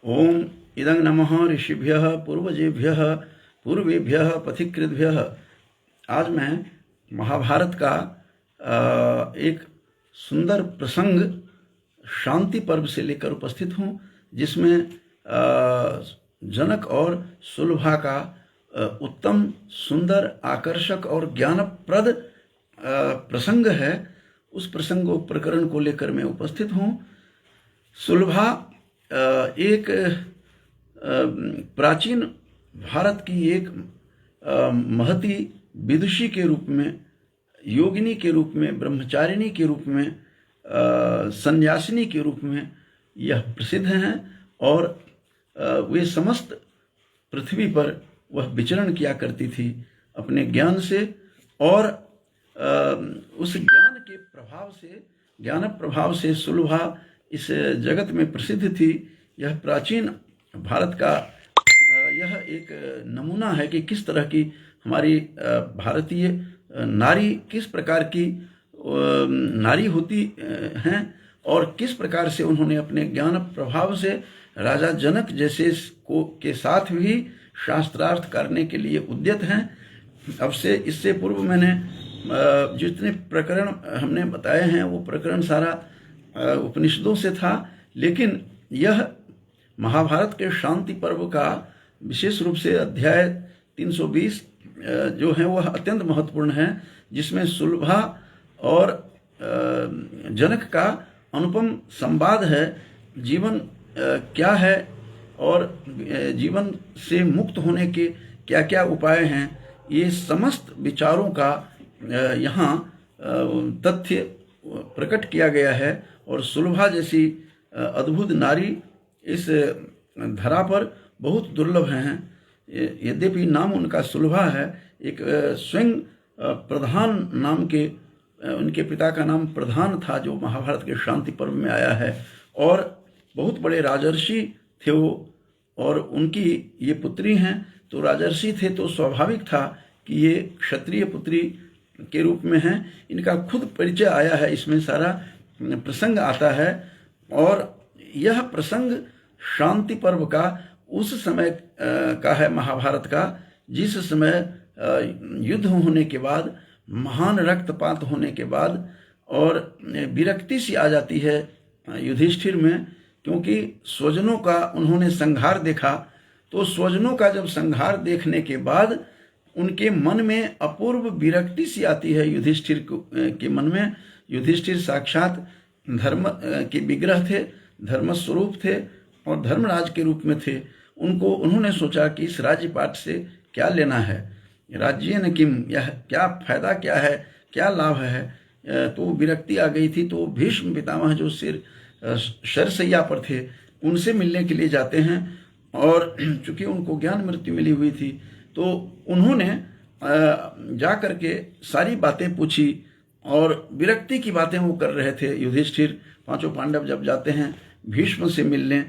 ओम इदं नमः ऋषिभ्यः पूर्वजेभ्यः पूर्वेभ्यः पथिकृद्भ्यः। आज मैं महाभारत का एक सुंदर प्रसंग शांति पर्व से लेकर उपस्थित हूँ, जिसमें जनक और सुलभा का उत्तम, सुंदर, आकर्षक और ज्ञानप्रद प्रसंग है। उस प्रसंग प्रकरण को लेकर मैं उपस्थित हूँ। सुलभा एक प्राचीन भारत की एक महती विदुषी के रूप में, योगिनी के रूप में, ब्रह्मचारिणी के रूप में, संन्यासिनी के रूप में यह प्रसिद्ध हैं और वे समस्त पृथ्वी पर वह विचरण किया करती थी अपने ज्ञान से, और उस ज्ञान के प्रभाव से, ज्ञान प्रभाव से सुलभा इस जगत में प्रसिद्ध थी। यह प्राचीन भारत का यह एक नमूना है कि किस तरह की हमारी भारतीय नारी, किस प्रकार की नारी होती हैं और किस प्रकार से उन्होंने अपने ज्ञान प्रभाव से राजा जनक जैसे को के साथ भी शास्त्रार्थ करने के लिए उद्यत हैं। अब से इससे पूर्व मैंने जितने प्रकरण हमने बताए हैं वो प्रकरण सारा उपनिषदों से था, लेकिन यह महाभारत के शांति पर्व का विशेष रूप से अध्याय 320 जो है वह अत्यंत महत्वपूर्ण है, जिसमें सुलभा और जनक का अनुपम संवाद है। जीवन क्या है और जीवन से मुक्त होने के क्या क्या उपाय हैं, ये समस्त विचारों का यहाँ तथ्य प्रकट किया गया है। और सुलभा जैसी अद्भुत नारी इस धरा पर बहुत दुर्लभ हैं। यद्यपि नाम उनका सुलभा है, एक स्वयं प्रधान नाम के, उनके पिता का नाम प्रधान था जो महाभारत के शांति पर्व में आया है, और बहुत बड़े राजर्षि थे वो, और उनकी ये पुत्री हैं। तो राजर्षि थे तो स्वाभाविक था कि ये क्षत्रिय पुत्री के रूप में हैं। इनका खुद परिचय आया है, इसमें सारा प्रसंग आता है। और यह प्रसंग शांति पर्व का उस समय का है महाभारत का, जिस समय युद्ध होने के बाद, महान रक्तपात होने के बाद, और विरक्ति सी आ जाती है युधिष्ठिर में, क्योंकि स्वजनों का उन्होंने संहार देखा। तो स्वजनों का जब संहार देखने के बाद उनके मन में अपूर्व विरक्ति सी आती है युधिष्ठिर के मन में। युधिष्ठिर साक्षात धर्म के विग्रह थे, धर्म स्वरूप थे और धर्मराज के रूप में थे। उन्होंने सोचा कि इस राज्यपाठ से क्या लेना है, राज्य न किम, यह क्या फायदा, क्या है, क्या लाभ है। तो विरक्ति आ गई थी। तो भीष्म पितामह जो शरशैया पर थे, उनसे मिलने के लिए जाते हैं, और चूंकि उनको ज्ञान मृत्यु मिली हुई थी तो उन्होंने जा करके सारी बातें पूछी, और विरक्ति की बातें वो कर रहे थे। युधिष्ठिर, पांचों पांडव जब जाते हैं भीष्म से मिलने,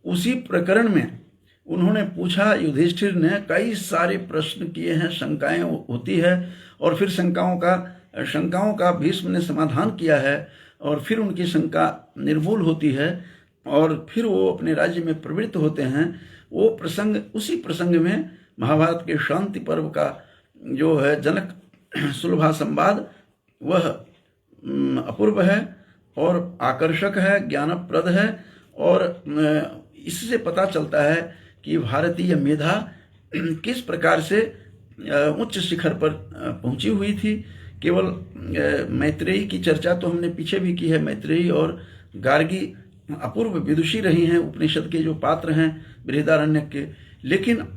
उसी प्रकरण में उन्होंने पूछा, युधिष्ठिर ने कई सारे प्रश्न किए हैं, शंकाएं होती है, और फिर शंकाओं का भीष्म ने समाधान किया है, और फिर उनकी शंका निर्मूल होती है, और फिर वो अपने राज्य में प्रवृत्त होते हैं। वो प्रसंग, उसी प्रसंग में महाभारत के शांति पर्व का जो है जनक सुलभा संवाद, वह अपूर्व है और आकर्षक है, ज्ञानप्रद है, और इससे पता चलता है कि भारतीय मेधा किस प्रकार से उच्च शिखर पर पहुंची हुई थी। केवल मैत्रेयी की चर्चा तो हमने पीछे भी की है। मैत्रेयी और गार्गी अपूर्व विदुषी रही हैं, उपनिषद के जो पात्र हैं बृहदारण्यक के। लेकिन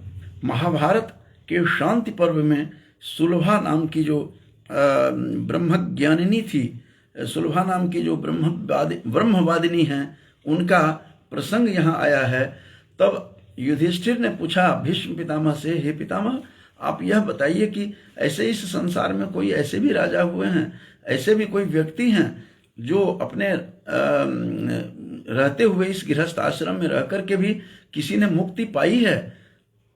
महाभारत के शांति पर्व में सुलभा नाम की जो ब्रह्मज्ञानिनी थी, सुलभा नाम की जो ब्रह्मवादिनी हैं, उनका प्रसंग यहाँ आया है। तब युधिष्ठिर ने पूछा भीष्म पितामह से, हे पितामह, आप यह बताइए कि ऐसे इस संसार में कोई ऐसे भी राजा हुए हैं, ऐसे भी कोई व्यक्ति हैं जो अपने रहते हुए इस गृहस्थ आश्रम में रह करके भी किसी ने मुक्ति पाई है?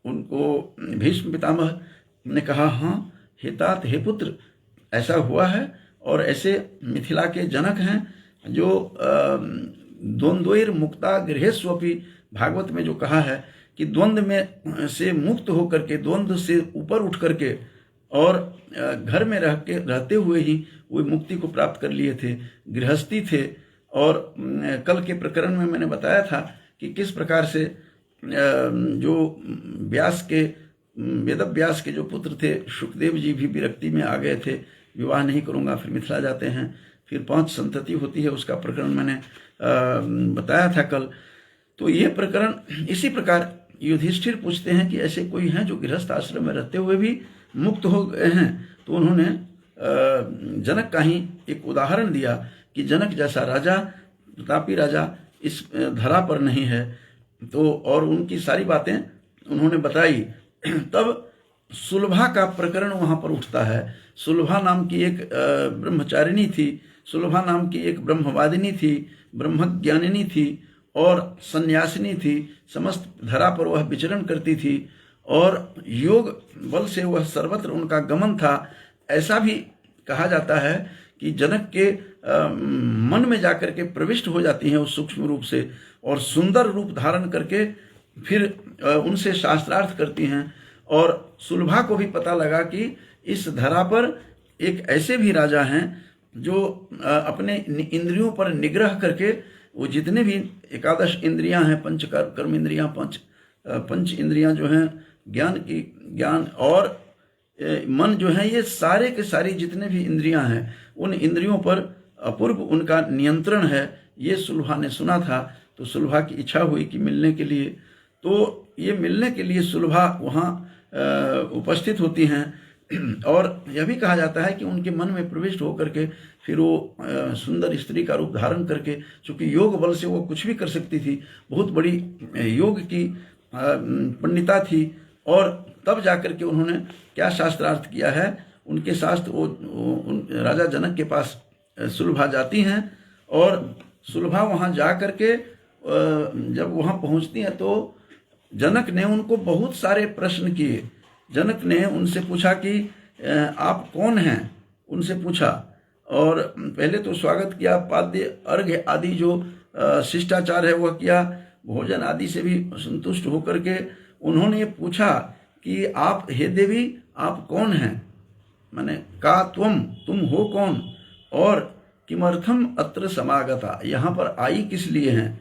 उनको भीष्म पितामह ने कहा, हाँ हे तात, हे पुत्र, ऐसा हुआ है। और ऐसे मिथिला के जनक हैं जो द्वंद्वैर मुक्ता गृहेष्वपि भागवत में जो कहा है कि द्वंद्व में से मुक्त होकर के, द्वंद्व से ऊपर उठ करके और घर में रहते हुए ही वो मुक्ति को प्राप्त कर लिए थे, गृहस्थी थे। और कल के प्रकरण में मैंने बताया था कि किस प्रकार से जो वेद व्यास के जो पुत्र थे शुकदेव जी भी विरक्ति में आ गए थे, विवाह नहीं करूंगा, फिर मिथिला जाते हैं, फिर 5 संतति होती है, उसका प्रकरण मैंने बताया था कल। तो ये प्रकरण इसी प्रकार युधिष्ठिर पूछते हैं कि ऐसे कोई हैं जो गृहस्थ आश्रम में रहते हुए भी मुक्त हो गए हैं। तो उन्होंने जनक का ही एक उदाहरण दिया कि जनक जैसा राजा, प्रतापी राजा इस धरा पर नहीं है। तो और उनकी सारी बातें उन्होंने बताई। तब सुलभा का प्रकरण वहां पर उठता है। सुलभा नाम की एक ब्रह्मचारिणी थी, सुलभा नाम की एक ब्रह्मवादिनी थी, ब्रह्मज्ञानिनी थी और सन्यासिनी थी। समस्त धरा पर वह विचरण करती थी और योग बल से वह सर्वत्र उनका गमन था। ऐसा भी कहा जाता है कि जनक के मन में जाकर के प्रविष्ट हो जाती हैं उस सूक्ष्म रूप से और सुंदर रूप धारण करके फिर उनसे शास्त्रार्थ करती हैं। और सुलभा को भी पता लगा कि इस धरा पर एक ऐसे भी राजा हैं जो अपने इंद्रियों पर निग्रह करके वो जितने भी 11 इंद्रियां हैं, पंच कर्म इंद्रियां, पंच इंद्रियां जो हैं, ज्ञान और मन जो है, ये सारे के सारी जितने भी इंद्रियां हैं उन इंद्रियों पर अपूर्व उनका नियंत्रण है। ये सुलभा ने सुना था। तो सुलभा की इच्छा हुई कि मिलने के लिए, तो ये मिलने के लिए सुलभा वहाँ उपस्थित होती हैं। और यह भी कहा जाता है कि उनके मन में प्रविष्ट होकर के फिर वो सुंदर स्त्री का रूप धारण करके, चूंकि योग बल से वो कुछ भी कर सकती थी, बहुत बड़ी योग की पंडिता थी। और तब जाकर के उन्होंने क्या शास्त्रार्थ किया है, उनके शास्त्र वो राजा जनक के पास सुलभा जाती हैं और सुलभा वहाँ जा कर के जब वहाँ पहुँचती हैं तो जनक ने उनको बहुत सारे प्रश्न किए। जनक ने उनसे पूछा कि आप कौन हैं, उनसे पूछा। और पहले तो स्वागत किया, पाद्य अर्घ्य आदि जो शिष्टाचार है वह किया, भोजन आदि से भी संतुष्ट होकर के उन्होंने पूछा कि आप, हे देवी, आप कौन हैं, माने का तुम हो कौन, और किमर्थम अत्र समागता, यहाँ पर आई किस लिए हैं,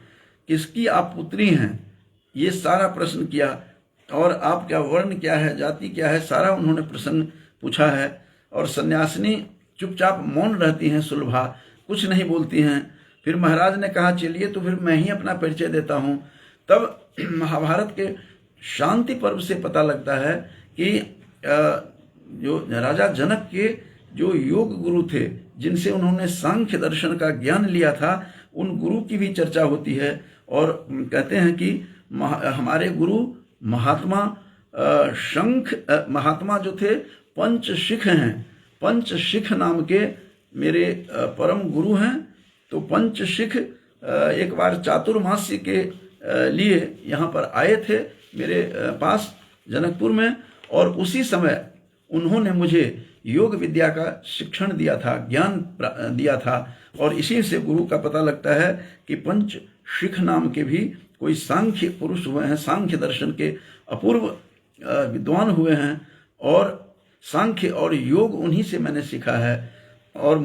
किसकी आप पुत्री हैं, ये सारा प्रश्न किया। और आप क्या वर्ण क्या है, जाति क्या है, सारा उन्होंने प्रश्न पूछा है। और सन्यासिनी चुपचाप मौन रहती हैं, सुलभा कुछ नहीं बोलती हैं। फिर महाराज ने कहा चलिए तो फिर मैं ही अपना परिचय देता हूँ। तब महाभारत के शांति पर्व से पता लगता है कि जो राजा जनक के जो योग गुरु थे, जिनसे उन्होंने सांख्य दर्शन का ज्ञान लिया था, उन गुरु की भी चर्चा होती है। और कहते हैं कि हमारे गुरु महात्मा महात्मा जो थे पंचशिख हैं, पंचशिख नाम के मेरे परम गुरु हैं। तो पंचशिख एक बार चातुर्मास्य के लिए यहाँ पर आए थे मेरे पास जनकपुर में, और उसी समय उन्होंने मुझे योग विद्या का शिक्षण दिया था, ज्ञान दिया था। और इसी से गुरु का पता लगता है कि पंचशिख नाम के भी कोई सांख्य पुरुष हुए हैं, सांख्य दर्शन के अपूर्व विद्वान हुए हैं। और सांख्य और योग उन्हीं से मैंने सीखा है। और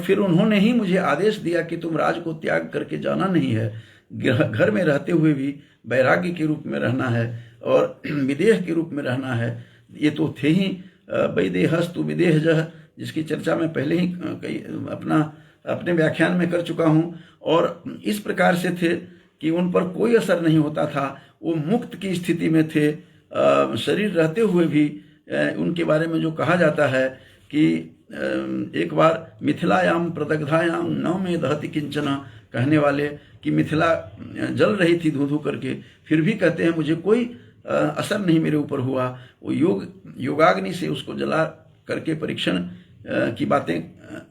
फिर उन्होंने ही मुझे आदेश दिया कि तुम राज को त्याग करके जाना नहीं है, घर में रहते हुए भी वैराग्य के रूप में रहना है और विदेह के रूप में रहना है। ये तो थे ही वैदेहस्तु विदेहजः, जिसकी चर्चा मैं पहले ही अपने व्याख्यान में कर चुका हूँ। और इस प्रकार से थे कि उन पर कोई असर नहीं होता था, वो मुक्त की स्थिति में थे। शरीर रहते हुए भी उनके बारे में जो कहा जाता है कि एक बार मिथिलायाम प्रदग्धायाम न में दहति किंचन, कहने वाले कि मिथिला जल रही थी धू धू करके, फिर भी कहते हैं मुझे कोई असर नहीं मेरे ऊपर हुआ। वो योगाग्नि से उसको जला करके परीक्षण की बातें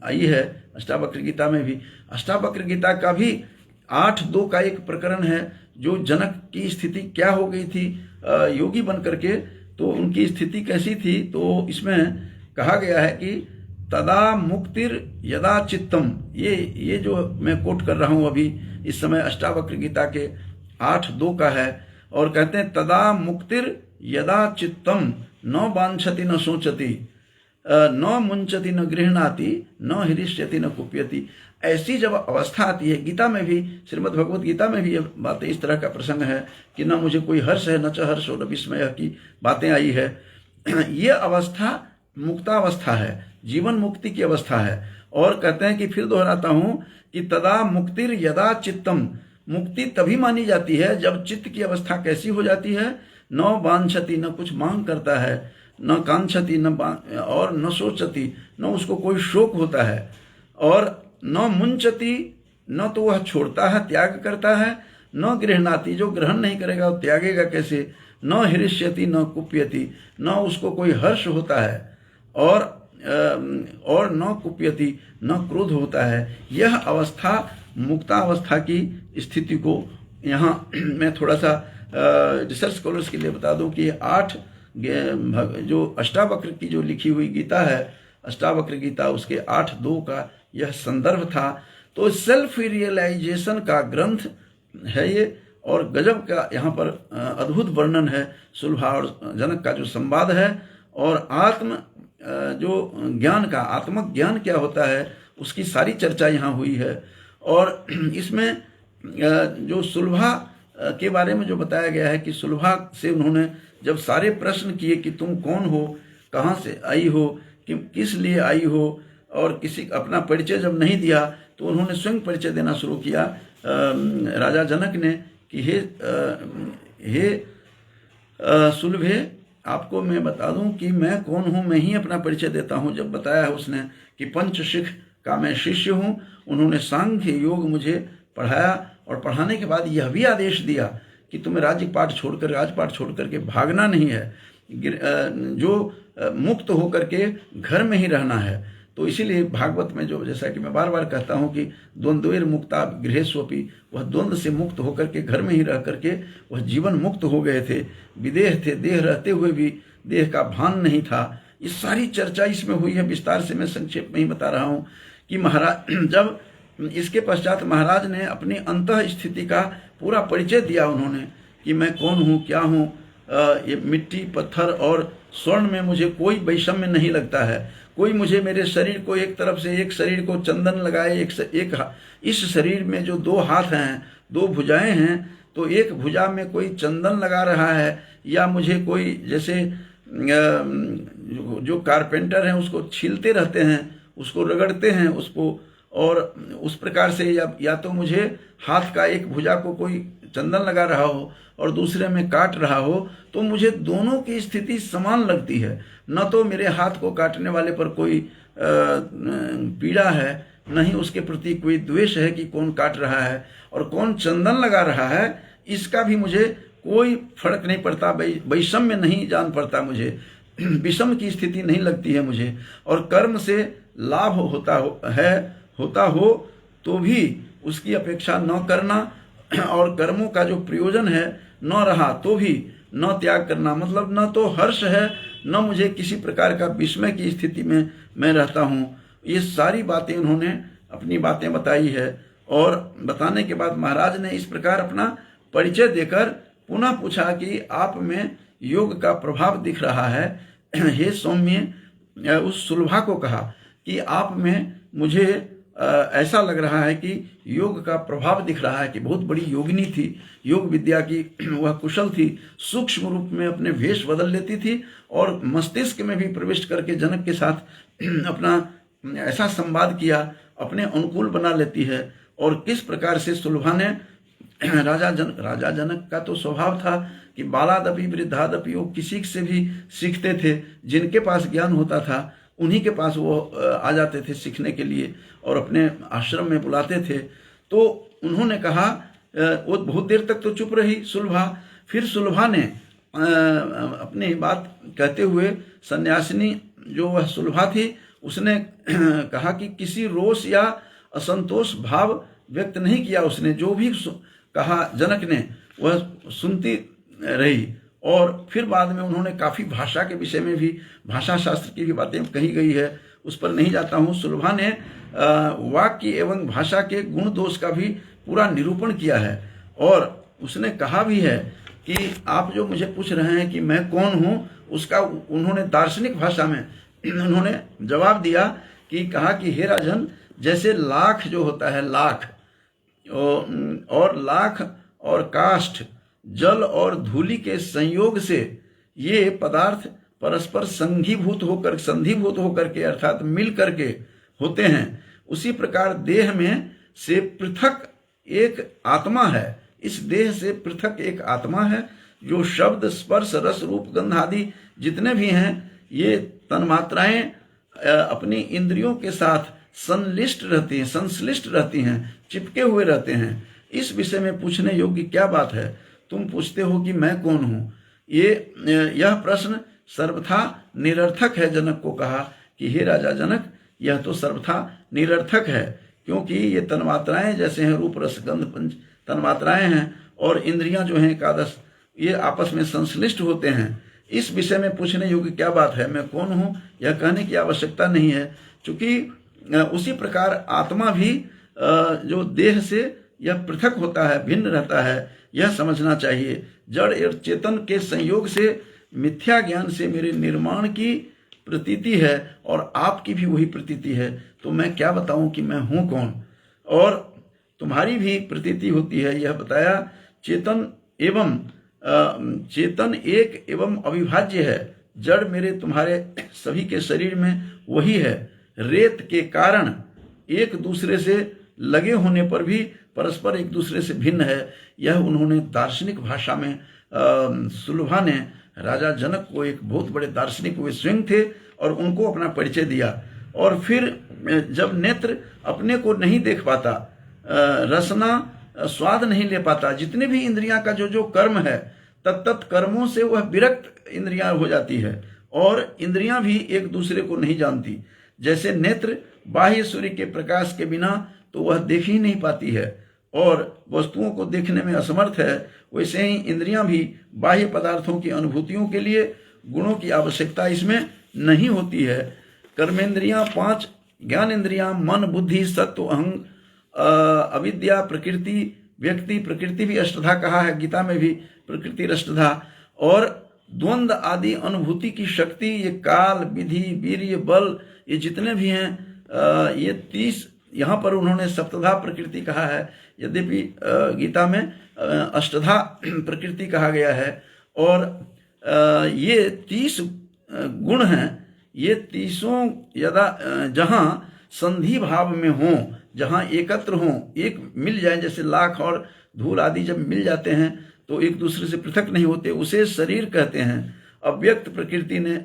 आई है अष्टावक्र गीता में भी। अष्टावक्र गीता का भी 8.2 का एक प्रकरण है, जो जनक की स्थिति क्या हो गई थी योगी बन करके, तो उनकी स्थिति कैसी थी। तो इसमें कहा गया है कि तदा मुक्तिर यदा चित्तम, ये जो मैं कोट कर रहा हूं अभी इस समय अष्टावक्र गीता के 8:2 का है, और कहते हैं तदा मुक्तिर यदा चित्तम न वांछति न सोचति न मुंचति न गृह्णाति न हृष्यति न कुप्यति। ऐसी जब अवस्था आती है, गीता में भी, श्रीमद् भगवत गीता में भी ये बातें, इस तरह का प्रसंग है कि न मुझे कोई हर्ष है, न च हर्ष न विस्मय की बातें आई है। ये अवस्था मुक्तावस्था है, जीवन मुक्ति की अवस्था है। और कहते हैं कि फिर दोहराता हूं कि तदा मुक्तिर यदा चित्तम, मुक्ति तभी मानी जाती है जब चित्त की अवस्था कैसी हो जाती है, न वांछति, न कुछ मांग करता है, न कांक्षति, और न सोचती, न उसको कोई शोक होता है, और न मुंचति, न तो वह छोड़ता है, त्याग करता है, न गृह्णाति, जो ग्रहण नहीं करेगा वो त्यागेगा कैसे, न हृष्यति न कुप्यति, न उसको कोई हर्ष होता है, और न कुप्यति, न क्रोध होता है। यह अवस्था मुक्तावस्था की स्थिति को यहाँ मैं थोड़ा सा रिसर्च स्कॉलर्स के लिए बता दूं कि 8 जो अष्टावक्र की जो लिखी हुई गीता है, अष्टावक्र गीता, उसके 8:2 का यह संदर्भ था। तो सेल्फ रियलाइजेशन का ग्रंथ है ये, और गजब का यहाँ पर अद्भुत वर्णन है सुलभा और जनक का जो संवाद है, और आत्म जो ज्ञान का, आत्मक ज्ञान क्या होता है उसकी सारी चर्चा यहाँ हुई है। और इसमें जो सुलभा के बारे में जो बताया गया है कि सुलभा से उन्होंने जब सारे प्रश्न किए कि तुम कौन हो, कहाँ से आई हो, किस लिए आई हो, और किसी अपना परिचय जब नहीं दिया तो उन्होंने स्वयं परिचय देना शुरू किया राजा जनक ने कि हे सुलभे, आपको मैं बता दूं कि मैं कौन हूं, मैं ही अपना परिचय देता हूं। जब बताया है उसने कि पंचशिख का मैं शिष्य हूं, उन्होंने सांख्य योग मुझे पढ़ाया, और पढ़ाने के बाद यह भी आदेश दिया कि तुम्हें राजपाट छोड़कर के भागना नहीं है, जो मुक्त होकर के घर में ही रहना है। तो इसीलिए भागवत में जो, जैसा कि मैं बार बार कहता हूं कि द्वंद्वैर मुक्ता गृहेष्वपि, वह द्वंद्व से मुक्त होकर के घर में ही रह करके वह जीवन मुक्त हो गए थे। विदेह थे, देह रहते हुए भी देह का भान नहीं था। ये सारी चर्चा इसमें हुई है, विस्तार से मैं संक्षेप में ही बता रहा हूं कि महाराज, जब इसके पश्चात महाराज ने अपनी अंतः स्थिति का पूरा परिचय दिया उन्होंने कि मैं कौन हूँ, क्या हूँ, ये मिट्टी पत्थर और स्वर्ण में मुझे कोई वैषम्य नहीं लगता है। कोई मुझे मेरे शरीर को एक तरफ से, एक शरीर को चंदन लगाए, इस शरीर में जो 2 हाथ हैं, 2 भुजाएं हैं, तो एक भुजा में कोई चंदन लगा रहा है, या मुझे कोई जैसे जो कारपेंटर हैं उसको छीलते रहते हैं, उसको रगड़ते हैं उसको, और उस प्रकार से या तो मुझे हाथ का एक भुजा को कोई चंदन लगा रहा हो और दूसरे में काट रहा हो, तो मुझे दोनों की स्थिति समान लगती है। न तो मेरे हाथ को काटने वाले पर कोई पीड़ा है, न ही उसके प्रति कोई द्वेष है कि कौन काट रहा है, और कौन चंदन लगा रहा है इसका भी मुझे कोई फर्क नहीं पड़ता, वैषम्य नहीं जान पड़ता, मुझे विषम की स्थिति नहीं लगती है मुझे। और कर्म से लाभ होता हो तो भी उसकी अपेक्षा न करना, और कर्मों का जो प्रयोजन है न रहा तो भी न त्याग करना, मतलब न तो हर्ष है, न मुझे किसी प्रकार का विस्मय की स्थिति में मैं रहता हूँ। ये सारी बातें उन्होंने अपनी बातें बताई है, और बताने के बाद महाराज ने इस प्रकार अपना परिचय देकर पुनः पूछा कि आप में योग का प्रभाव दिख रहा है। हे सौम्य, उस सुलभा को कहा कि आप में मुझे ऐसा लग रहा है कि योग का प्रभाव दिख रहा है कि बहुत बड़ी योगिनी थी, योग विद्या की वह कुशल थी, सूक्ष्म रूप में अपने वेश बदल लेती थी, और मस्तिष्क में भी प्रविष्ट करके जनक के साथ अपना ऐसा संवाद किया, अपने अनुकूल बना लेती है। और किस प्रकार से सुलभा ने राजा जनक का तो स्वभाव था कि बालादपि वृद्धादपि, वो किसी से भी सीखते थे, जिनके पास ज्ञान होता था उन्हीं के पास वो आ जाते थे सीखने के लिए, और अपने आश्रम में बुलाते थे। तो उन्होंने कहा, वो बहुत देर तक तो चुप रही सुलभा, फिर सुलभा ने अपनी बात कहते हुए, सन्यासिनी जो वह सुलभा थी, उसने कहा कि किसी रोष या असंतोष भाव व्यक्त नहीं किया उसने, जो भी कहा जनक ने वह सुनती रही। और फिर बाद में उन्होंने काफ़ी भाषा के विषय में भी, भाषा शास्त्र की भी बातें कही गई है, उस पर नहीं जाता हूँ। सुलभा ने वाक्य एवं भाषा के गुण दोष का भी पूरा निरूपण किया है और उसने कहा भी है कि आप जो मुझे पूछ रहे हैं कि मैं कौन हूँ, उसका उन्होंने दार्शनिक भाषा में उन्होंने जवाब दिया कि कहा कि हे राजन, जैसे लाख जो होता है, लाख और लाख और काष्ठ, जल और धूलि के संयोग से ये पदार्थ परस्पर संघीभूत होकर के अर्थात मिल करके होते हैं, उसी प्रकार देह में से पृथक एक आत्मा है। इस देह से पृथक एक आत्मा है जो शब्द, स्पर्श, रस, रूप, गंध आदि जितने भी हैं, ये तन्मात्राएं अपनी इंद्रियों के साथ संश्लिष्ट रहती हैं, चिपके हुए रहते हैं। इस विषय में पूछने योग्य क्या बात है? तुम पूछते हो कि मैं कौन हूँ। यह प्रश्न सर्वथा निरर्थक है। जनक को कहा कि हे राजा जनक, यह तो सर्वथा निरर्थक है, क्योंकि ये तन्मात्राएं जैसे हैं, रूप, रस, गंध, पंच तन्मात्राएं हैं और इंद्रियां जो हैं एकादश, ये आपस में संश्लिष्ट होते हैं। इस विषय में पूछने योग्य क्या बात है? मैं कौन हूँ यह कहने की आवश्यकता नहीं है, क्योंकि उसी प्रकार आत्मा भी जो देह से यह पृथक होता है, भिन्न रहता है, यह समझना चाहिए। जड़ और चेतन के संयोग से, मिथ्या ज्ञान से मेरे निर्माण की प्रतीति है और आपकी भी वही प्रतीति है, तो मैं क्या बताऊं कि मैं हूं कौन। और तुम्हारी भी प्रतीति होती है, यह बताया। चेतन एक एवं अविभाज्य है। जड़ मेरे तुम्हारे सभी के शरीर में वही है। रेत के कारण एक दूसरे से लगे होने पर भी परस्पर एक दूसरे से भिन्न है। यह उन्होंने दार्शनिक भाषा में सुलभा ने राजा जनक को, एक बहुत बड़े दार्शनिक वे स्वयं थे, और उनको अपना परिचय दिया। और फिर जब नेत्र अपने को नहीं देख पाता, रसना स्वाद नहीं ले पाता, जितने भी इंद्रियां का जो कर्म है, तत्त कर्मों से वह विरक्त इंद्रियां हो जाती है और इंद्रियां भी एक दूसरे को नहीं जानती। जैसे नेत्र बाह्य सूर्य के प्रकाश के बिना तो वह देख ही नहीं पाती है और वस्तुओं को देखने में असमर्थ है, वैसे ही इंद्रियां भी बाह्य पदार्थों की अनुभूतियों के लिए गुणों की आवश्यकता इसमें नहीं होती है। कर्मेंद्रियां 5, ज्ञानेंद्रियां मन, बुद्धि, सत्व, अहंग, अविद्या, प्रकृति, व्यक्ति, प्रकृति भी अष्टधा कहा है गीता में भी, प्रकृति अष्टधा, और द्वंद्व आदि अनुभूति की शक्ति, ये काल, विधि, वीर्य, बल, ये जितने भी हैं, ये 30 यहाँ पर उन्होंने सप्तधा प्रकृति कहा है, यद्यपि गीता में अष्टधा प्रकृति कहा गया है। और ये 30 गुण हैं, ये 30 यदा जहाँ संधि भाव में हों, जहाँ एकत्र हों, एक मिल जाए, जैसे लाख और धूल आदि जब मिल जाते हैं तो एक दूसरे से पृथक नहीं होते, उसे शरीर कहते हैं। अव्यक्त प्रकृति ने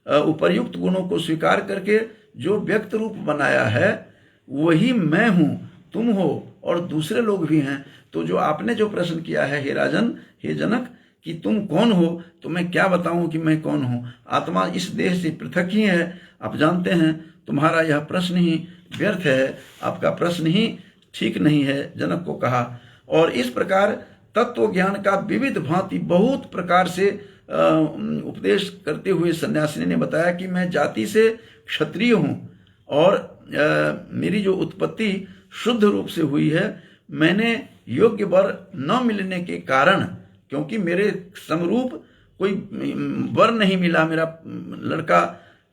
उपर्युक्त गुणों को स्वीकार करके जो व्यक्त रूप बनाया है, वही मैं हूँ, तुम हो और दूसरे लोग भी हैं। तो जो आपने जो प्रश्न किया है हे राजन, हे जनक, कि तुम कौन हो, तो मैं क्या बताऊं कि मैं कौन हूं। आत्मा इस देह से पृथक ही है, आप जानते हैं। तुम्हारा यह प्रश्न ही व्यर्थ है, आपका प्रश्न ही ठीक नहीं है, जनक को कहा। और इस प्रकार तत्व ज्ञान का विविध भांति बहुत प्रकार से उपदेश करते हुए सन्यासिनी ने बताया कि मैं जाति से क्षत्रिय हूं और मेरी जो उत्पत्ति शुद्ध रूप से हुई है, मैंने योग्य वर न मिलने के कारण, क्योंकि मेरे समरूप कोई वर नहीं मिला मेरा लड़का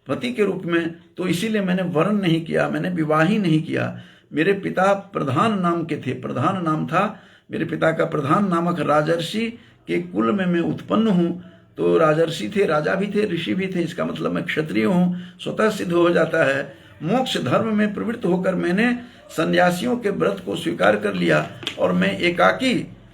पति के रूप में, तो इसीलिए मैंने वर्ण नहीं किया, मैंने विवाह ही नहीं किया। मेरे पिता प्रधान नाम के थे, प्रधान नाम था मेरे पिता का, प्रधान नामक राजर्षि के कुल में मैं उत्पन्न हूँ। तो राजर्षि थे, राजा भी थे, ऋषि भी थे, इसका मतलब मैं क्षत्रिय हूँ, स्वतः सिद्ध हो जाता है। मोक्ष धर्म में प्रवृत्त होकर मैंने सन्यासियों के व्रत को स्वीकार कर लिया और मैं एकाकी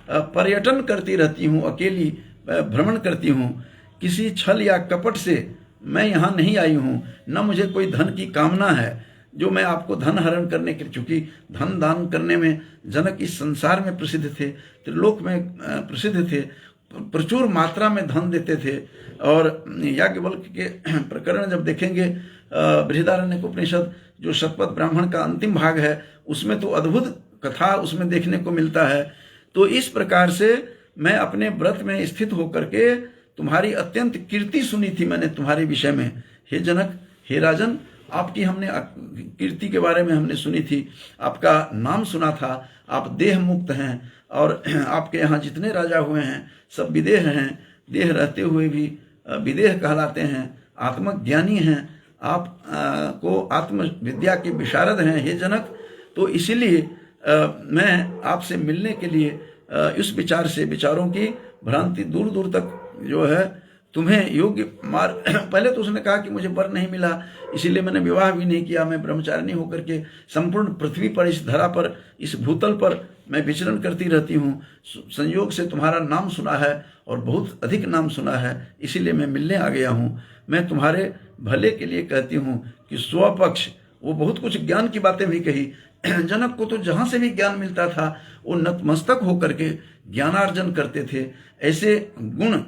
पर्यटन करती रहती हूँ, अकेली भ्रमण करती हूँ। किसी छल या कपट से मैं यहाँ नहीं आई हूँ, न मुझे कोई धन की कामना है जो मैं आपको धन हरण करने के, चूंकि धन दान करने में जनक इस संसार में प्रसिद्ध थे, त्रिलोक में प्रसिद्ध थे, प्रचुर मात्रा में धन देते थे। और याज्ञवल्क्य के प्रकरण जब देखेंगे, बृहदारण्यक उपनिषद जो शतपथ ब्राह्मण का अंतिम भाग है, उसमें तो अद्भुत कथा उसमें देखने को मिलता है। तो इस प्रकार से मैं अपने व्रत में स्थित होकर के तुम्हारी अत्यंत कीर्ति सुनी थी मैंने तुम्हारे विषय में, हे जनक, हे राजन, आपकी हमने कीर्ति के बारे में हमने सुनी थी, आपका नाम सुना था, आप देह मुक्त हैं और आपके यहाँ जितने राजा हुए हैं सब विदेह हैं, देह रहते हुए भी विदेह कहलाते हैं, आत्मज्ञानी हैं, आप को आत्मविद्या के विशारद हैं हे जनक। तो इसीलिए मैं आपसे मिलने के लिए इस विचार से, विचारों की भ्रांति दूर दूर तक जो है तुम्हें योग्य मार्ग पहले तो उसने कहा कि मुझे वर नहीं मिला इसीलिए मैंने विवाह भी नहीं किया, मैं ब्रह्मचारिणी होकर के संपूर्ण पृथ्वी पर, इस धरा पर, इस भूतल पर मैं विचरण करती रहती हूँ। संयोग से तुम्हारा नाम सुना है और बहुत अधिक नाम सुना है, इसीलिए मैं मिलने आ गया हूँ। मैं तुम्हारे भले के लिए कहती हूँ कि स्वपक्ष, वो बहुत कुछ ज्ञान की बातें भी कही। जनक को तो जहाँ से भी ज्ञान मिलता था वो नतमस्तक होकर के ज्ञानार्जन करते थे। ऐसे गुण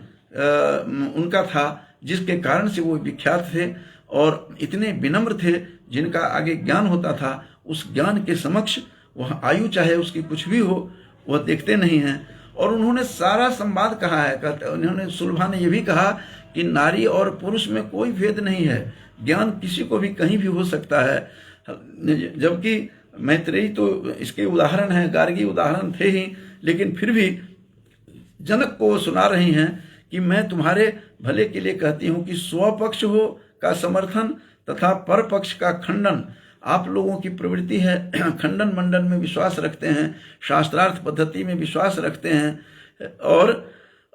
उनका था जिसके कारण से वो विख्यात थे और इतने विनम्र थे, जिनका आगे ज्ञान होता था उस ज्ञान के समक्ष वह आयु चाहे उसकी कुछ भी हो वह देखते नहीं हैं। और उन्होंने सारा संवाद कहा है, उन्होंने, सुलभा ने यह भी कहा कि नारी और पुरुष में कोई भेद नहीं है, ज्ञान किसी को भी कहीं भी हो सकता है। जबकि मैत्रेयी तो इसके उदाहरण हैं, गार्गी उदाहरण थे ही, लेकिन फिर भी जनक को सुना रही हैं कि मैं तुम्हारे भले के लिए कहती हूँ कि स्वपक्ष हो का समर्थन तथा परपक्ष का खंडन। आप लोगों की प्रवृत्ति है खंडन मंडन में विश्वास रखते हैं, शास्त्रार्थ पद्धति में विश्वास रखते हैं, और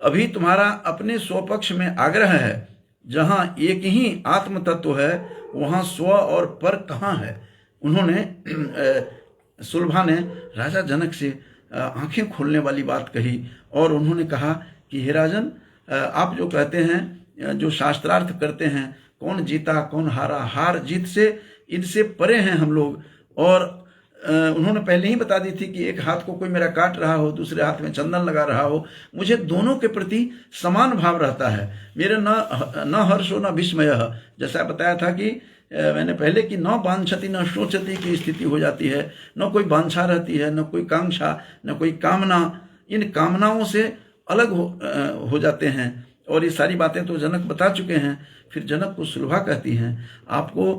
अभी तुम्हारा अपने स्वपक्ष में आग्रह है। जहाँ एक ही आत्म तत्व है वहाँ स्व और पर कहाँ है। उन्होंने सुलभा ने राजा जनक से आंखें खोलने वाली बात कही और उन्होंने कहा कि हे राजन, आप जो कहते हैं, जो शास्त्रार्थ करते हैं, कौन जीता कौन हारा, हार जीत से इनसे परे हैं हम लोग। और उन्होंने पहले ही बता दी थी कि एक हाथ को कोई मेरा काट रहा हो, दूसरे हाथ में चंदन लगा रहा हो, मुझे दोनों के प्रति समान भाव रहता है। मेरे न हर्षो न विस्मय, जैसा बताया था कि मैंने पहले कि न वांछति न शोचति की स्थिति हो जाती है, न कोई वांछा रहती है, न कोई कांक्षा, न कोई कामना। इन कामनाओं से अलग हो जाते हैं। और ये सारी बातें तो जनक बता चुके हैं। फिर जनक को सुलभा कहती हैं, आपको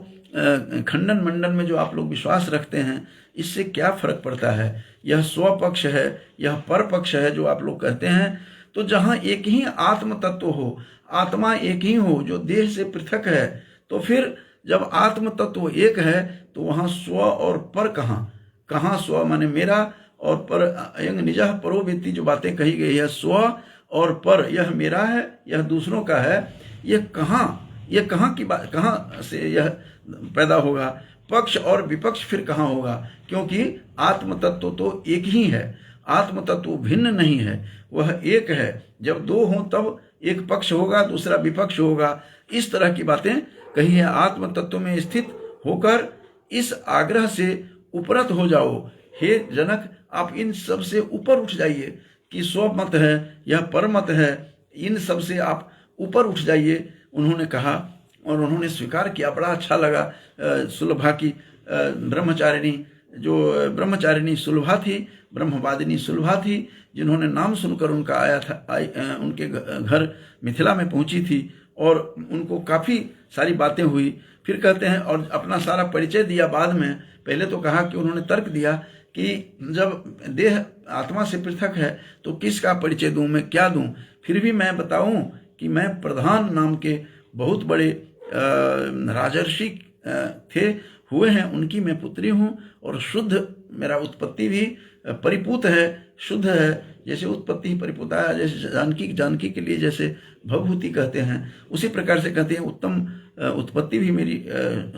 खंडन मंडन में जो आप लोग विश्वास रखते हैं इससे क्या फर्क पड़ता है। यह स्वपक्ष है, यह परपक्ष है जो आप लोग कहते हैं। तो जहाँ एक ही आत्म तत्व हो, आत्मा एक ही हो जो देह से पृथक है, तो फिर जब आत्म तत्व एक है तो वहाँ स्व और पर कहाँ स्व माने मेरा, और पर यंग निजः परो वेत्ति जो बातें कही गई है, स्व और पर, यह मेरा है यह दूसरों का है, यह कहाँ की बात, कहाँ से यह पैदा होगा। पक्ष और विपक्ष फिर कहाँ होगा, क्योंकि आत्म तत्व तो एक ही है, आत्म तत्व भिन्न नहीं है, वह एक है। जब दो हों तब एक पक्ष होगा दूसरा विपक्ष होगा। इस तरह की बातें कही है। आत्म तत्व में स्थित होकर इस आग्रह से उपरत हो जाओ हे जनक, आप इन सब से ऊपर उठ जाइए कि स्व मत है यह परमत है, इन सब से आप ऊपर उठ जाइए। उन्होंने कहा और उन्होंने स्वीकार किया। बड़ा अच्छा लगा सुलभा की ब्रह्मचारिणी, जो ब्रह्मचारिणी सुलभा थी, ब्रह्मवादिनी सुलभा थी, जिन्होंने नाम सुनकर उनका उनके घर मिथिला में पहुंची थी और उनको काफ़ी सारी बातें हुई। फिर कहते हैं और अपना सारा परिचय दिया बाद में। पहले तो कहा कि उन्होंने तर्क दिया कि जब देह आत्मा से पृथक है तो किसका परिचय दूं, मैं क्या दूं। फिर भी मैं बताऊं कि मैं प्रधान नाम के बहुत बड़े राजर्षि थे हुए हैं, उनकी मैं पुत्री हूँ और शुद्ध, मेरा उत्पत्ति भी परिपूत है, शुद्ध है। जैसे उत्पत्ति परिपूता है, जैसे जानकी के लिए जैसे भवभूति कहते हैं, उसी प्रकार से कहते हैं उत्तम उत्पत्ति भी मेरी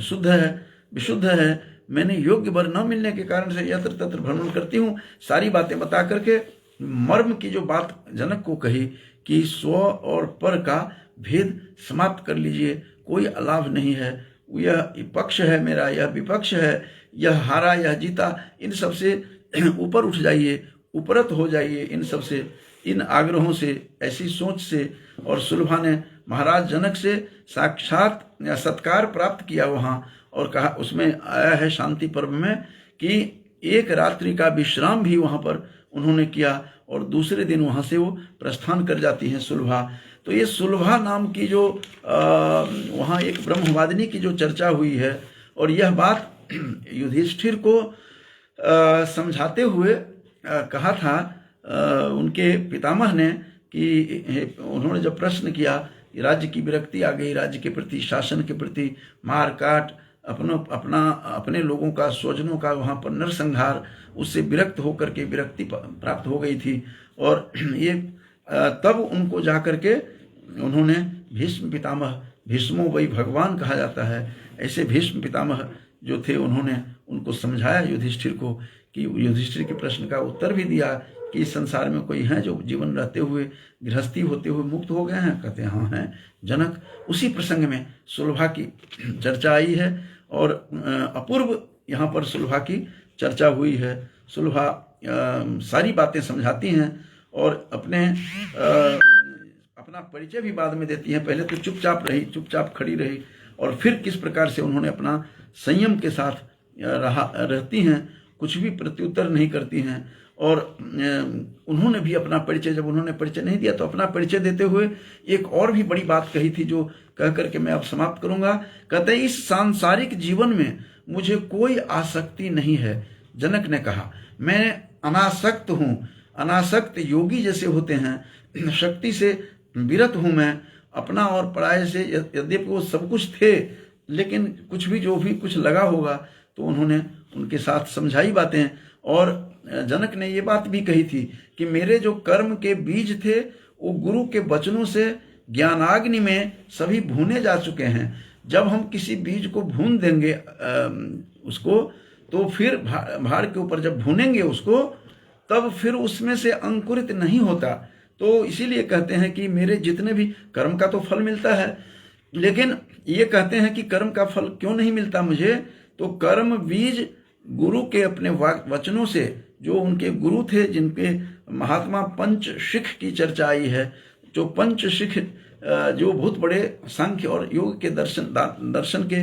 शुद्ध है, विशुद्ध है। मैंने योग्य वर न मिलने के कारण से यत्र तत्र भ्रमण करती हूँ। सारी बातें बता करके मर्म की जो बात जनक को कही कि स्व और पर का भेद समाप्त कर लीजिए, कोई अलाभ नहीं है। यह पक्ष है मेरा, यह विपक्ष है, यह हारा यह जीता, इन सब से ऊपर उठ जाइए, उपरत हो जाइए इन सब से, इन आग्रहों से, ऐसी सोच से। और सुलभा ने महाराज जनक से साक्षात सत्कार प्राप्त किया वहाँ, और कहा, उसमें आया है शांति पर्व में कि एक रात्रि का विश्राम भी वहाँ पर उन्होंने किया और दूसरे दिन वहाँ से वो प्रस्थान कर जाती हैं सुलभा। तो ये सुलभा नाम की जो वहाँ एक ब्रह्मवादिनी की जो चर्चा हुई है, और यह बात युधिष्ठिर को समझाते हुए कहा था उनके पितामह ने कि उन्होंने जब प्रश्न किया कि राज्य की विरक्ति आ गई, राज्य के प्रति, शासन के प्रति मार काट, अपने लोगों का, स्वजनों का वहाँ पर नरसंहार, उससे विरक्त होकर के विरक्ति प्राप्त हो गई थी। और ये तब उनको जा करके उन्होंने भीष्म पितामह, भीष्मो वही भगवान कहा जाता है, ऐसे भीष्म पितामह जो थे उन्होंने उनको समझाया युधिष्ठिर को, कि युधिष्ठिर के प्रश्न का उत्तर भी दिया कि इस संसार में कोई है जो जीवन रहते हुए, गृहस्थी होते हुए मुक्त हो गए हैं? कहते हैं हाँ हैं जनक। उसी प्रसंग में सुलभा की चर्चा आई है और अपूर्व यहाँ पर सुलभा की चर्चा हुई है। सुलभा सारी बातें समझाती हैं और अपना परिचय भी बाद में देती हैं। पहले तो चुपचाप खड़ी रही और फिर किस प्रकार से उन्होंने अपना संयम के साथ रहती हैं, कुछ भी प्रत्युत्तर नहीं करती हैं। और उन्होंने भी अपना परिचय, जब उन्होंने परिचय नहीं दिया तो अपना परिचय देते हुए एक और भी बड़ी बात कही थी, जो कह करके मैं अब समाप्त करूंगा। कहते हैं इस सांसारिक जीवन में मुझे कोई आसक्ति नहीं है। जनक ने कहा मैं अनासक्त हूँ। अनासक्त योगी जैसे होते हैं, शक्ति से विरत हूँ मैं, अपना और पराये से, यद्यपि वो सब कुछ थे लेकिन कुछ भी जो भी कुछ लगा होगा तो उन्होंने उनके साथ समझाई बातें। और जनक ने ये बात भी कही थी कि मेरे जो कर्म के बीज थे वो गुरु के वचनों से ज्ञानाग्नि में सभी भूने जा चुके हैं। जब हम किसी बीज को भून देंगे उसको, तो फिर भार के ऊपर जब भूनेंगे उसको, तब फिर उसमें से अंकुरित नहीं होता। तो इसीलिए कहते हैं कि मेरे जितने भी कर्म का तो फल मिलता है, लेकिन ये कहते हैं कि कर्म का फल क्यों नहीं मिलता मुझे, तो कर्म बीज गुरु के अपने वचनों से, जो उनके गुरु थे, जिनके महात्मा पंचशिख की चर्चा आई है, जो पंचशिख जो बहुत बड़े सांख्य और योग के दर्शन के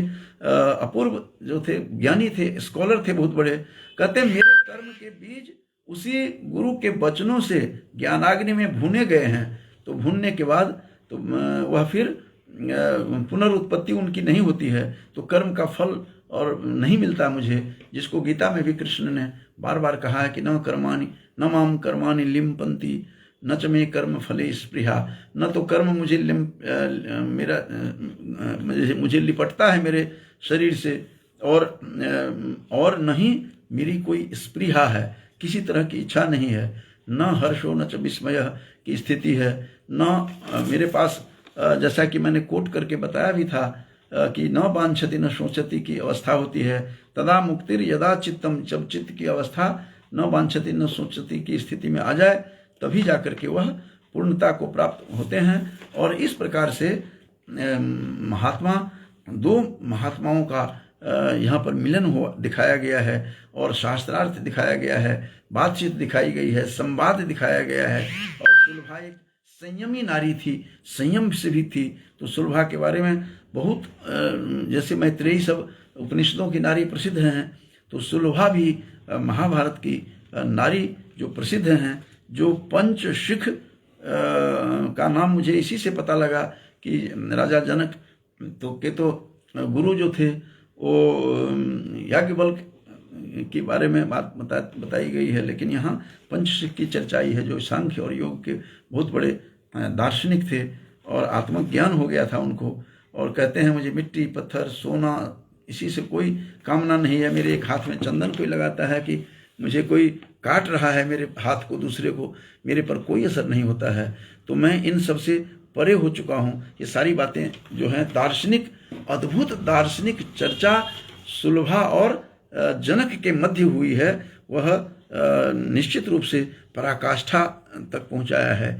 अपूर्व जो थे, ज्ञानी थे, स्कॉलर थे बहुत बड़े, कहते मेरे कर्म के बीज उसी गुरु के वचनों से ज्ञानाग्नि में भुने गए हैं। तो भुनने के बाद तो वह फिर पुनरुत्पत्ति उनकी नहीं होती है, तो कर्म का फल और नहीं मिलता मुझे, जिसको गीता में भी कृष्ण ने बार बार कहा है कि न माम कर्माणि लिम्पन्ति न च मे कर्म फले स्पृहा। न तो कर्म मुझे लिपटता है मेरे शरीर से, और नहीं मेरी कोई स्पृहा है, किसी तरह की इच्छा नहीं है। न हर्षो न च विस्मय की स्थिति है, न मेरे पास, जैसा कि मैंने कोट करके बताया भी था कि न वांछति न सोचती की अवस्था होती है। तदा मुक्तिर यदा चित्तम, जब चित्त की अवस्था न वांछति न सोचती की स्थिति में आ जाए, तभी जाकर के वह पूर्णता को प्राप्त होते हैं। और इस प्रकार से दो महात्माओं का यहाँ पर मिलन हुआ दिखाया गया है, और शास्त्रार्थ दिखाया गया है, बातचीत दिखाई गई है, संवाद दिखाया गया है। और सुलभा एक संयमी नारी थी, संयम से भी थी। तो सुलभा के बारे में बहुत, जैसे मैत्रेयी सब उपनिषदों की नारी प्रसिद्ध हैं, तो सुलभा भी महाभारत की नारी जो प्रसिद्ध हैं, जो पंचशिख का नाम मुझे इसी से पता लगा कि राजा जनक तो गुरु जो थे वो याज्ञवल्क्य के बारे में बात बताई गई है, लेकिन यहाँ पंचशिख की चर्चा आई है, जो सांख्य और योग के बहुत बड़े दार्शनिक थे और आत्मज्ञान हो गया था उनको। और कहते हैं मुझे मिट्टी, पत्थर, सोना, इसी से कोई कामना नहीं है। मेरे एक हाथ में चंदन कोई लगाता है कि मुझे कोई काट रहा है मेरे हाथ को, दूसरे को, मेरे पर कोई असर नहीं होता है। तो मैं इन सब से परे हो चुका हूँ। ये सारी बातें जो हैं दार्शनिक, अद्भुत दार्शनिक चर्चा सुलभा और जनक के मध्य हुई है, वह निश्चित रूप से पराकाष्ठा तक पहुँचाया है।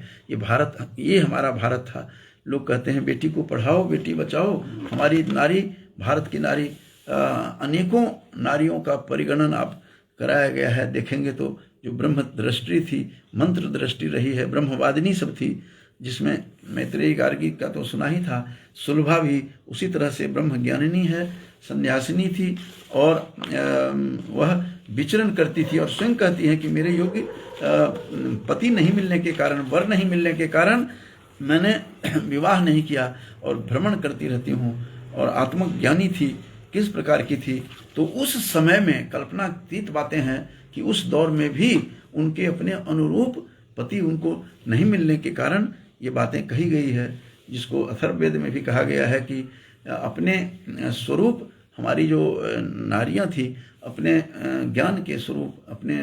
ये हमारा भारत था। लोग कहते हैं बेटी को पढ़ाओ, बेटी बचाओ। हमारी नारी, भारत की नारी, अनेकों नारियों का परिगणन आप कराया गया है। देखेंगे तो जो ब्रह्म दृष्टि थी, मंत्र दृष्टि रही है, ब्रह्मवादिनी सब थी, जिसमें मैत्रेयी गार्गी का तो सुना ही था। सुलभा भी उसी तरह से ब्रह्म ज्ञानिनी है, सन्यासिनी थी, और वह विचरण करती थी और स्वयं कहती है कि मेरे योग्य पति नहीं मिलने के कारण, वर नहीं मिलने के कारण मैंने विवाह नहीं किया और भ्रमण करती रहती हूँ। और आत्मज्ञानी थी, किस प्रकार की थी। तो उस समय में कल्पनातीत बातें हैं कि उस दौर में भी उनके अपने अनुरूप पति उनको नहीं मिलने के कारण ये बातें कही गई है, जिसको अथर्ववेद में भी कहा गया है कि अपने स्वरूप हमारी जो नारियां थी अपने ज्ञान के स्वरूप अपने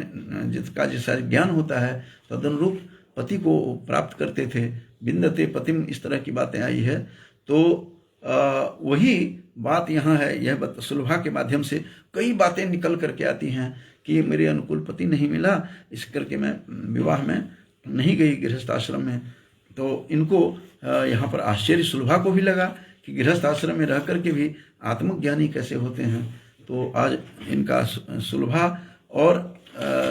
जिसका जैसा ज्ञान होता है तदनुरूप पति को प्राप्त करते थे। बिंदते पतिम, इस तरह की बातें आई है। तो वही बात यहाँ है। यह सुलभा के माध्यम से कई बातें निकल करके आती हैं कि मेरे अनुकूल पति नहीं मिला, इस करके मैं विवाह में नहीं गई गृहस्थ आश्रम में। तो इनको यहाँ पर आश्चर्य सुलभा को भी लगा कि गृहस्थ आश्रम में रह करके भी आत्मज्ञानी कैसे होते हैं। तो आज इनका सुलभा और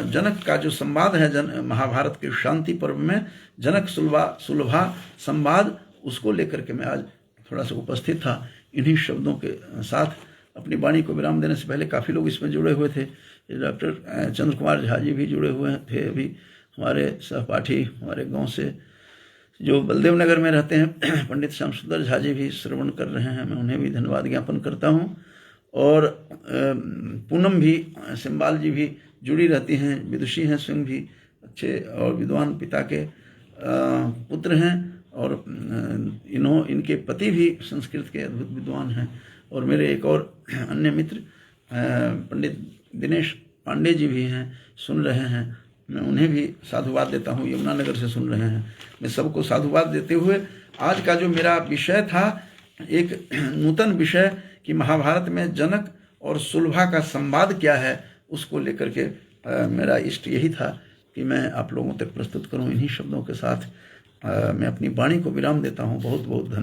जनक का जो संवाद है महाभारत के शांति पर्व में जनक सुलभा संवाद, उसको लेकर के मैं आज थोड़ा सा उपस्थित था। इन्हीं शब्दों के साथ अपनी वाणी को विराम देने से पहले काफ़ी लोग इसमें जुड़े हुए थे। डॉक्टर चंद्र कुमार झा जी भी जुड़े हुए थे, अभी हमारे सहपाठी हमारे गांव से जो बलदेव नगर में रहते हैं पंडित श्याम सुंदर झा जी भी श्रवण कर रहे हैं, मैं उन्हें भी धन्यवाद ज्ञापन करता हूँ। और पूनम भी सिम्बाल जी भी जुड़ी रहती हैं, विदुषी हैं, स्वयं भी अच्छे और विद्वान पिता के पुत्र हैं। और इनके पति भी संस्कृत के अद्भुत विद्वान हैं। और मेरे एक और अन्य मित्र पंडित दिनेश पांडे जी भी हैं, सुन रहे हैं, मैं उन्हें भी साधुवाद देता हूँ, यमुनानगर से सुन रहे हैं। मैं सबको साधुवाद देते हुए आज का जो मेरा विषय था, एक नूतन विषय कि महाभारत में जनक और सुलभा का संवाद क्या है, उसको लेकर के मेरा इष्ट यही था कि मैं आप लोगों तक प्रस्तुत करूं। इन्हीं शब्दों के साथ मैं अपनी वाणी को विराम देता हूं। बहुत बहुत धन्यवाद।